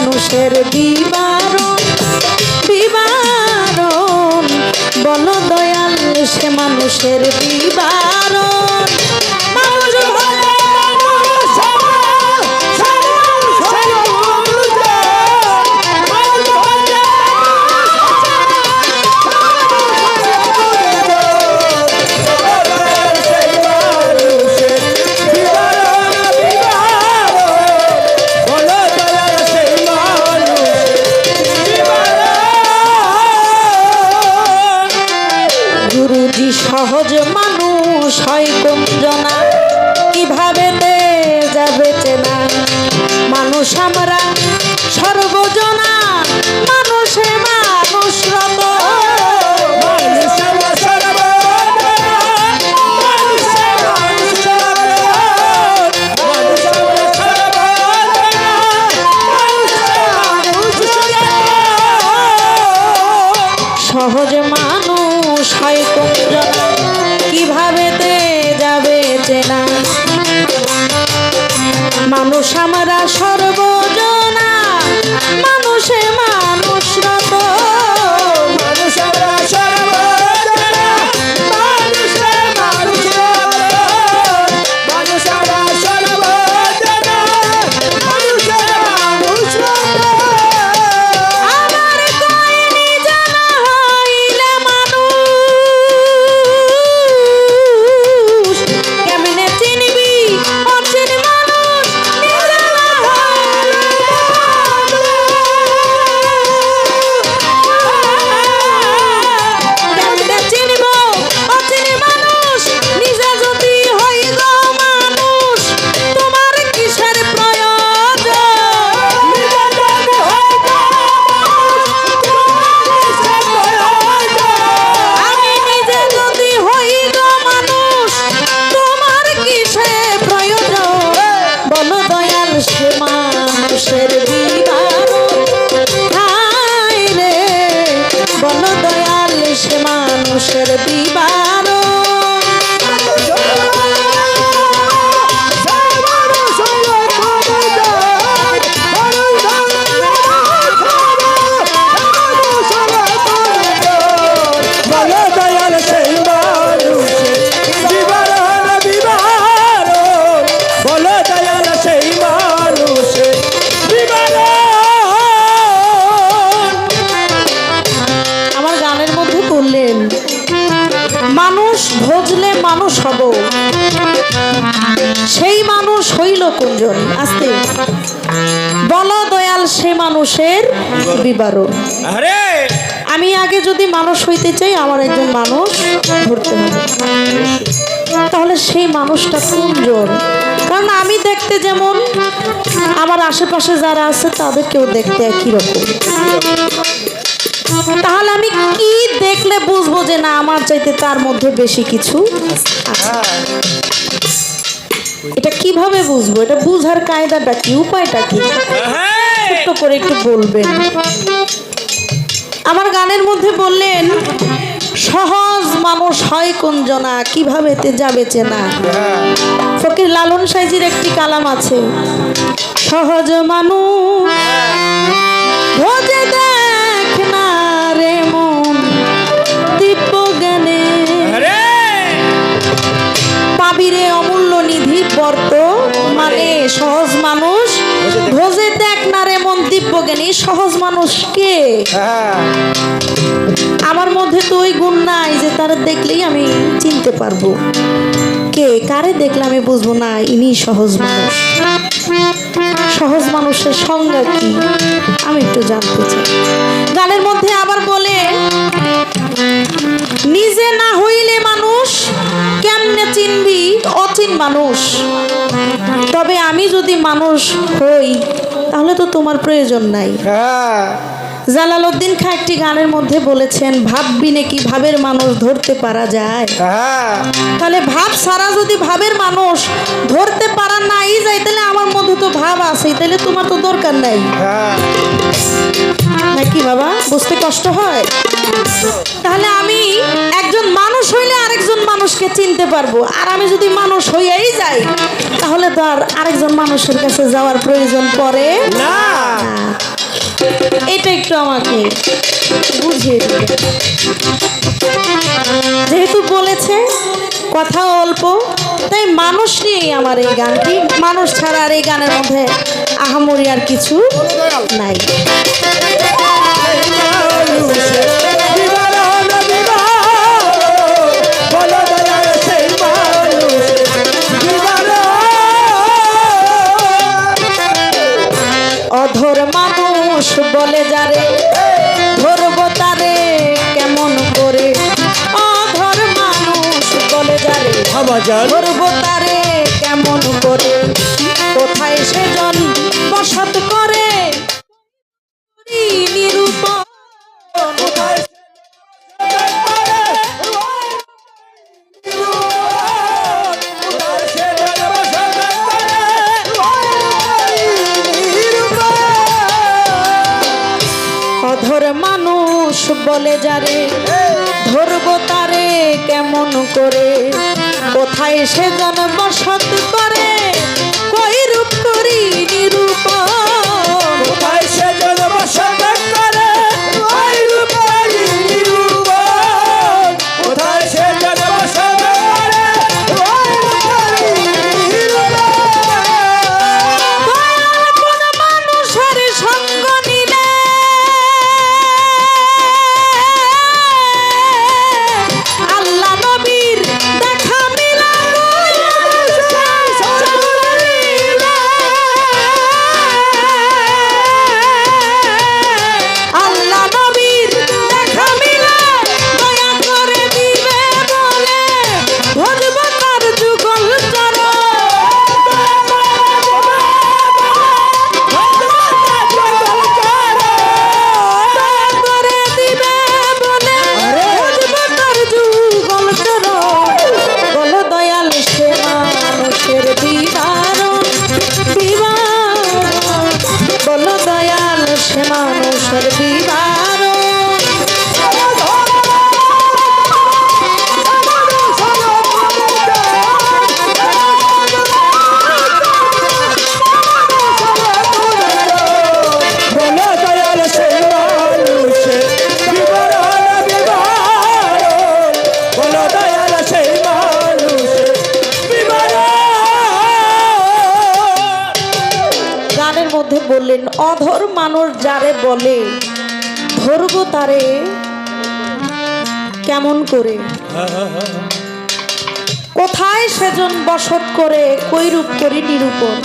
মানুষের বিবরণ বিবরণ বলো দয়াল সে মানুষের বিবরণ সহজ মানুষ হয় কোন জনা কিভাবে যাবে চেনা মানুষ আমরা সর্বজনা মানুষে মানুষ রত সহজ মানুষ হয় কোন জনা কিভাবে যাবে চেনা মানুষ আমরা সর্বজনা মানুষে মানুষ রত মানুষ আমরা সর্বজনা মানুষে মানুষ রত মানুষ আমরা সর্বজনা মানুষে মানুষ রত আমার কইনি জানা হইলে মানুষ কেমনে চিনবি অচিন মানুষ কেমনে চিনব অচিন মানুষ নিজে যদি হই গো মানুষ তোমার কিসের প্রয়োজন আমি নিজে যদি হই গো মানুষ তোমার কিসের প্রয়োজন বলো দয়াল সে মানুষের বিবরণ হায় রে বলো দয়াল সে মানুষের বিবরণ বলো দয়াল সেই মানুষের বিবরণ বিবরণ বলো দয়াল সেই মানুষের বিবরণ আমার গানের মধ্যে বললেন মানুষ ভজলে মানুষ হব সেই মানুষ হইল কোনজন আস্তে বলো দয়াল সে মানুষের বিবরণ আরে আমি আগে যদি মানুষ হইতে চাই আমার একজন মানুষ ধরতে হবে তাহলে সেই মানুষটা কোনজন কারণ আমি দেখতে যেমন আমার আশেপাশে যারা আছে তাদেরকেও দেখতে একই রকম তাহলে আমি কি দেখলে বুঝবো যে না আমার চাইতে তার মধ্যে বেশি কিছু আছে এটা কিভাবে বুঝবো এটা বুঝার কায়দাটা কি উপায়টা কি ছোট্ট করে একটু বলবেন আমার গানের মধ্যে বললেন সহজ মানুষ হয় কোন জনা কিভাবে যাবে চেনা ফকির লালন সাইজির একটি কালাম আছে সহজ মানুষ ভোজে দেখ না রে মন দিব্য জ্ঞানে পাবিরে অমূল্য নিধি বর্ত মানে সহজ মানুষ ভোজে দেখ না রে মন দিব্য জ্ঞানী সহজ মানুষ কে আমার মধ্যে তো ওই গুণ নাই যে তারা দেখলেই আমি চিনতে পারবো কে কারে দেখলে আমি বুঝবো না ইনি সহজ মানুষ সহজ মানুষের সংজ্ঞা কি আমি একটু জানতে চাই গানের মধ্যে আবার বলে নিজে না হইলে মানুষ কেমনে চিনবি অচিন মানুষ তবে আমি যদি মানুষ হই তাহলে তো তোমার প্রয়োজন নাই জালালউদ্দিন খাঁ একটি গানের মধ্যে বলেছেন ভাববি নাকি ভাবের মানুষ ধরতে পারা যায় তাহলে ভাব সারা যদি ভাবের মানুষ ধরতে পারা ভাব আছে তাহলে তোমার তো দরকার নাই হ্যাঁ নাকি বাবা? বুঝতে কষ্ট হয়? তাহলে আমি একজন মানুষ হইলে আরেকজন মানুষকে চিনতে পারবো, আর আমি যদি মানুষ হইয়াই যাই তাহলে তো আর আরেকজন মানুষের কাছে যাওয়ার প্রয়োজন পড়ে না না। এটা একটু আমাকে বুঝিয়ে দিবে। যেহেতু বলেছে কথা অল্প, তাই মানুষ নিয়েই আমার এই গানটি। মানুষ ছাড়া আর এই গানের মধ্যে আহামরি আর কিছু নাই। মানুষের বিবরণ বলো দয়াল সেই মানুষের বিবরণ। অধর মানুষ বলে যারে ধরবো তারে কেমন করে। অধর মানুষ বলে যারে আমাজন ধরবো তারে কেমন করে। কোথায় সেজন বসত করে নিরূপণ। অধর মানুষ বলে যারে ধরবো তারে কেমন করে। কোথায় সেজন বসত করে কই রূপ করি নিরূপণ। কোথায় সেজন বসত করে ওই রূপালী নিরূপণ। কোথায় সেজন বসত করে ওই রূপালী নিরূপণ। দয়াল কোন মানুষের সঙ্গ নিলে আল্লাহ নবীর দেখা মিলা। আল্লাহ নবীর দেখা মিলা দয়া করে দিবে বলে ভজব তার যুগল চরণ। দয়া করে দিবে বলে ভজব তার যুগল চরণ। বলো দয়াল সে মানুষের বিবরণ বিবরণ। বলো দয়াল সে মানুষের বিবরণ। বলো দয়াল সেই মানুষের বিবরণ বিবরণ। বলো দয়াল সেই মানুষের বিবরণ। গানের মধ্যে বললেন অধর মানুষ যারে বলে ধরবো তারে কেমন করে। কোথায় সেজন বসত করে কৈরূপ করি নিরূপণ।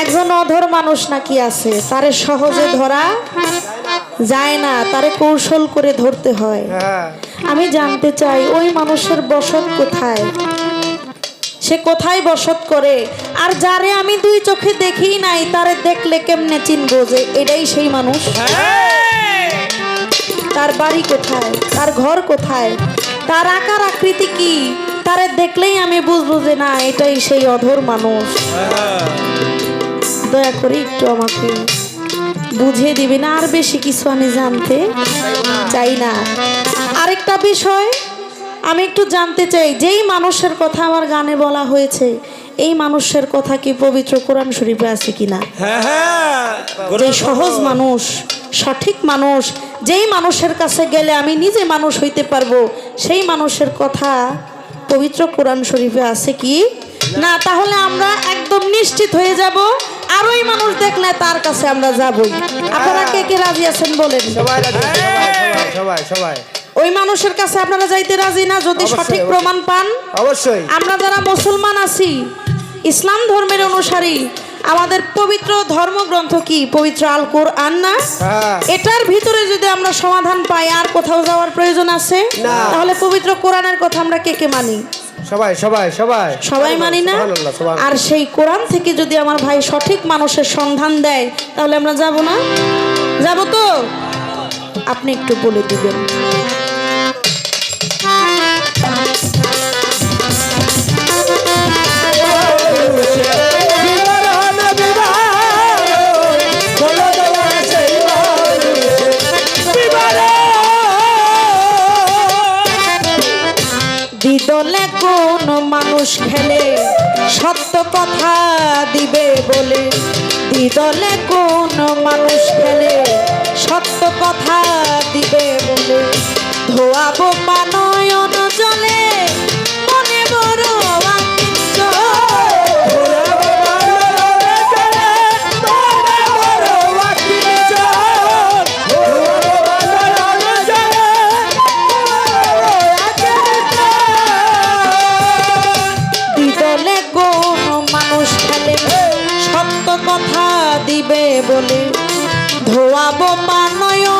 একজন অধর মানুষ নাকি আছে, তারে সহজে ধরা যায় না, তারে কৌশল করে ধরতে হয়। হ্যাঁ আমি জানতে চাই ওই মানুষের বসত কোথায়, সে কোথায় বসত করে। আর যারে আমি দুই চোখে দেখি নাই তারে দেখলে কেমনে চিনবো যে এটাই সেই মানুষ। তার বাড়ি কোথায়, তার ঘর কোথায়, তার আকার আকৃতি কি, তারে দেখলেই আমি বুঝবো যে না এটাই সেই অধর মানুষ। দয়া করে একটু আমাকে বুঝিয়ে দিবে না, আর বেশি কিছু আমি জানতে চাই না। আরেকটা বিষয় আমি একটু জানতে চাই, যেই মানুষের কথা আমার গানে বলা হয়েছে এই মানুষের কথা কি পবিত্র কোরআন শরীফে আছে কিনা। যে সহজ মানুষ, সঠিক মানুষ, যেই মানুষের কাছে গেলে আমি নিজে মানুষ হইতে পারবো, সেই মানুষের কথা পবিত্র কোরআন শরীফে আছে কি না। তাহলে আমরা একদম নিশ্চিত হয়ে যাব, আর ওই মানুষ দেখলে তার কাছে আমরা যাবই। আপনারা কে কে রাজি আছেন বলেন। সবাই সবাই সবাই ওই মানুষের কাছে আপনারা যাইতে রাজি না যদি সঠিক প্রমাণ পান? অবশ্যই। আমরা যারা মুসলমান আছি, ইসলাম ধর্মের অনুসারী, আমাদের পবিত্র ধর্মগ্রন্থ কি পবিত্র আল কোরআন না? এটার ভিতরে যদি আমরা সমাধান পাই আর কোথাও যাওয়ার প্রয়োজন আছে? তাহলে পবিত্র কোরআনের কথা আমরা কে কে মানি? সবাই সবাই সবাই সবাই মানি না? আর সেই কোরআন থেকে যদি আমার ভাই সঠিক মানুষের সন্ধান দেয় তাহলে আমরা যাব না? যাব তো? আপনি একটু বলে দিবেন। কোন মানুষ খেলে সত্য কথা দিবে বলে দ্বিদলে কোন মানুষ খেলে সত্য কথা দিবে বলে ধোয়াবো পানয়ন জলে মনে বড় আকিঞ্চন। দ্বিদলে কোন মানুষ খেলে সত্য কথা দিবে বলে ধোয়াবো পানয়ন